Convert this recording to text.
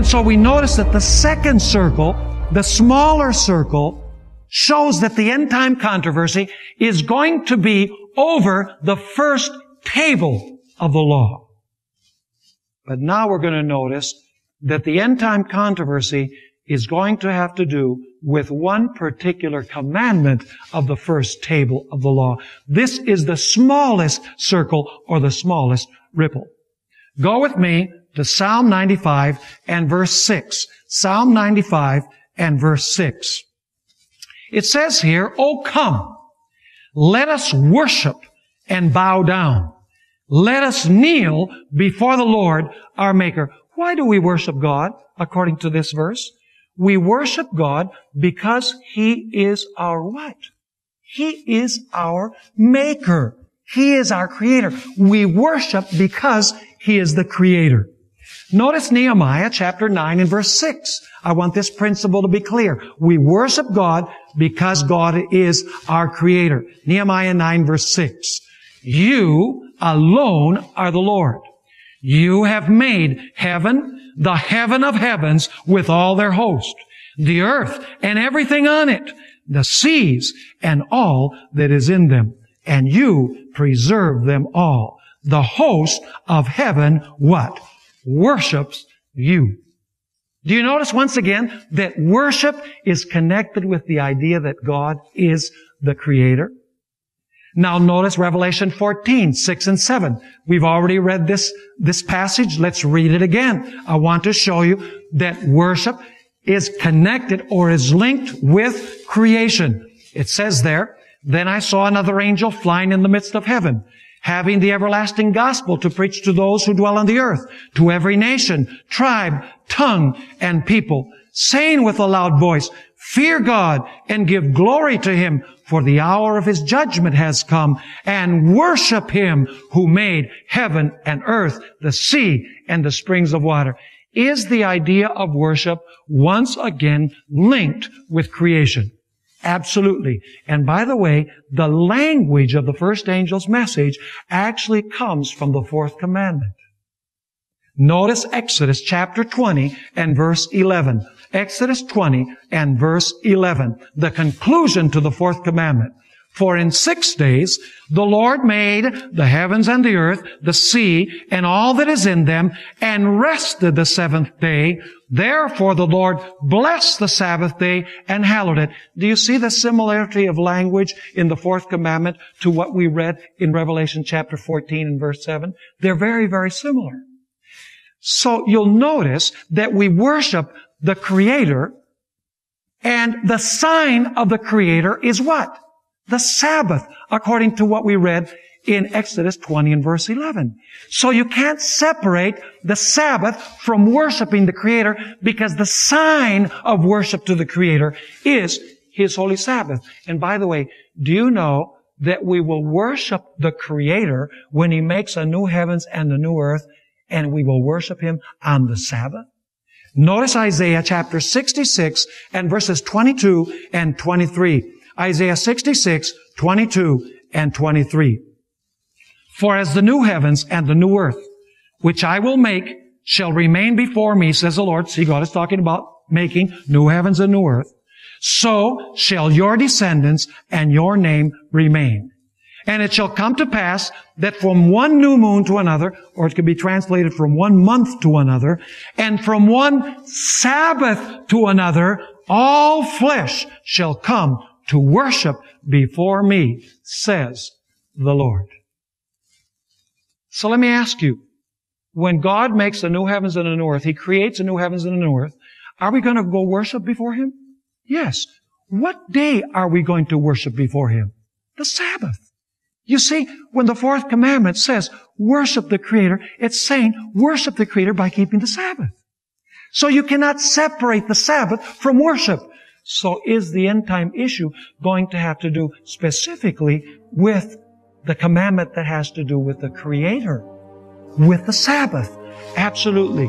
And so we notice that the second circle, the smaller circle, shows that the end time controversy is going to be over the first table of the law. But now we're going to notice that the end time controversy is going to have to do with one particular commandment of the first table of the law. This is the smallest circle or the smallest ripple. Go with me to Psalm 95 and verse 6. Psalm 95 and verse 6. It says here, "O come, let us worship and bow down. Let us kneel before the Lord our Maker." Why do we worship God according to this verse? We worship God because He is our what? He is our Maker. He is our Creator. We worship because He is the Creator. Notice Nehemiah chapter 9 and verse 6. I want this principle to be clear. We worship God because God is our Creator. Nehemiah 9 verse 6. "You alone are the Lord. You have made heaven, the heaven of heavens with all their host, the earth and everything on it, the seas and all that is in them, and you preserve them all. The host of heaven," what? "Worships you." Do you notice once again that worship is connected with the idea that God is the Creator? Now notice Revelation 14, 6 and 7. We've already read this passage. Let's read it again. I want to show you that worship is connected or is linked with creation. It says there, "Then I saw another angel flying in the midst of heaven, having the everlasting gospel to preach to those who dwell on the earth, to every nation, tribe, tongue, and people, saying with a loud voice, Fear God and give glory to Him, for the hour of His judgment has come, and worship Him who made heaven and earth, the sea, and the springs of water." Is the idea of worship once again linked with creation? Absolutely. And by the way, the language of the first angel's message actually comes from the fourth commandment. Notice Exodus chapter 20 and verse 11. Exodus 20 and verse 11. The conclusion to the fourth commandment. "For in 6 days the Lord made the heavens and the earth, the sea, and all that is in them, and rested the seventh day. Therefore the Lord blessed the Sabbath day and hallowed it." Do you see the similarity of language in the fourth commandment to what we read in Revelation chapter 14 and verse 7? They're very, very similar. So you'll notice that we worship the Creator, and the sign of the Creator is what? The Sabbath, according to what we read in Exodus 20 and verse 11. So you can't separate the Sabbath from worshiping the Creator, because the sign of worship to the Creator is His holy Sabbath. And by the way, do you know that we will worship the Creator when He makes a new heavens and a new earth, and we will worship Him on the Sabbath? Notice Isaiah chapter 66 and verses 22 and 23. Isaiah 66, 22 and 23. "For as the new heavens and the new earth, which I will make, shall remain before me, says the Lord." See, God is talking about making new heavens and new earth. "So shall your descendants and your name remain. And it shall come to pass that from one new moon to another," or it could be translated from one month to another, "and from one Sabbath to another, all flesh shall come to worship before me, says the Lord." So let me ask you, when God makes a new heavens and a new earth, He creates a new heavens and a new earth, are we going to go worship before Him? Yes. What day are we going to worship before Him? The Sabbath. You see, when the fourth commandment says, worship the Creator, it's saying, worship the Creator by keeping the Sabbath. So you cannot separate the Sabbath from worship. So is the end time issue going to have to do specifically with the commandment that has to do with the Creator, with the Sabbath? Absolutely.